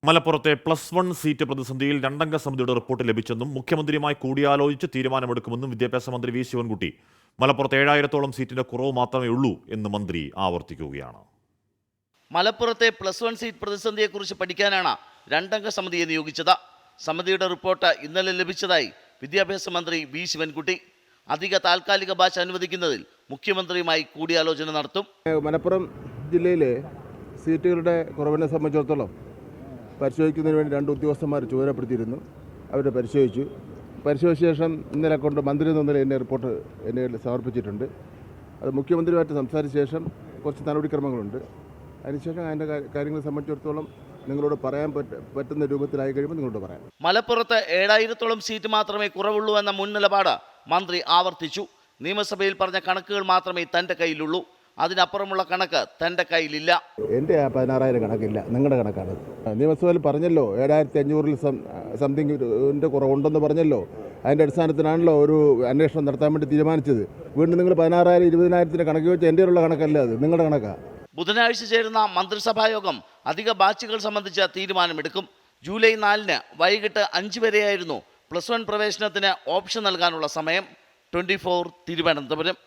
മലപ്പുറത്തെ +1 സീറ്റ് പ്രതിസന്ധിയിൽ രണ്ടംഗ സമിതിയുടെ റിപ്പോർട്ട് ലഭിച്ചെന്നും മുഖ്യമന്ത്രിയുമായി കൂടിയാലോചിച്ച് തീരുമാനമെടുക്കുമെന്നും വിദ്യാഭ്യാസ മന്ത്രി വി ശിവൻകുട്ടി. മലപ്പുറത്ത് 7000-ഓളം സീറ്റിന്റെ കുറവ് മാത്രമേ ഉള്ളൂ എന്ന് മന്ത്രി ആവർത്തിക്കുകയാണ്. മലപ്പുറത്തെ +1 സീറ്റ് പ്രതിസന്ധിയെക്കുറിച്ച് പഠിക്കാനാണ് രണ്ടംഗ സമിതിയെ നിയോഗിച്ചത്. സമിതിയുടെ റിപ്പോർട്ട് ഇന്നലെ ലഭിച്ചതായി വിദ്യാഭ്യാസ മന്ത്രി വി ശിവൻകുട്ടി. അധിക താൽക്കാലിക ബാച്ച് അനുവദിക്കുന്നതിൽ മുഖ്യമന്ത്രിയുമായി കൂടിയാലോചന നടത്തും. മലപ്പുറം ജില്ലയിലെ സീറ്റുകളുടെ കുറവിനെ സംബന്ധിച്ചിടത്തോളം പരിശോധിക്കുന്നതിന് വേണ്ടി 2 ഉദ്യോഗസ്ഥന്മാർ ചുമതലപ്പെടുത്തിയിരുന്നു. അവർ പരിശോധിച്ച ശേഷം ഇന്നലെ കൊണ്ട് മന്ത്രി ഇന്നലെ എൻ്റെ റിപ്പോർട്ട് എന്നെ സമർപ്പിച്ചിട്ടുണ്ട്. അത് മുഖ്യമന്ത്രിയുമായിട്ട് സംസാരിച്ച ശേഷം കുറച്ച് നടപടിക്രമങ്ങളുണ്ട്. അതിനുശേഷം അതിൻ്റെ കാര്യങ്ങളെ സംബന്ധിച്ചിടത്തോളം നിങ്ങളോട് പറയാൻ പറ്റുന്ന രൂപത്തിലായി കഴിയുമ്പോൾ നിങ്ങളോട് പറയാം. മലപ്പുറത്ത് 7000-ഓളം സീറ്റ് മാത്രമേ കുറവുള്ളൂ എന്ന മുൻ നിലപാട് മന്ത്രി ആവർത്തിച്ചു. നിയമസഭയിൽ പറഞ്ഞ കണക്കുകൾ മാത്രമേ തൻ്റെ കയ്യിലുള്ളൂ. അതിനപ്പുറമുള്ള കണക്ക് തൻ്റെ കയ്യിലില്ല. എൻ്റെ 16,000 കണക്കില്ല, നിങ്ങളുടെ കണക്കാണ്. നിയമസഭയിൽ പറഞ്ഞല്ലോ 7500-ൽ സംതിങ്ങിൻ്റെ കുറവുണ്ടെന്ന് പറഞ്ഞല്ലോ. അതിൻ്റെ അടിസ്ഥാനത്തിലാണല്ലോ ഒരു അന്വേഷണം നടത്താൻ വേണ്ടി തീരുമാനിച്ചത്. വീണ്ടും നിങ്ങൾ 16,000 20,000-ൻ്റെ കണക്ക് വെച്ച് എൻ്റെ ഉള്ള കണക്കല്ല, അത് നിങ്ങളുടെ കണക്കാണ്. ബുധനാഴ്ച ചേരുന്ന മന്ത്രിസഭായോഗം അധിക ബാച്ചുകൾ സംബന്ധിച്ച തീരുമാനമെടുക്കും. ജൂലൈ 4-ന് വൈകിട്ട് 5 വരെയായിരുന്നു +1 പ്രവേശനത്തിന് ഓപ്ഷൻ നൽകാനുള്ള സമയം. 24 തിരുവനന്തപുരം.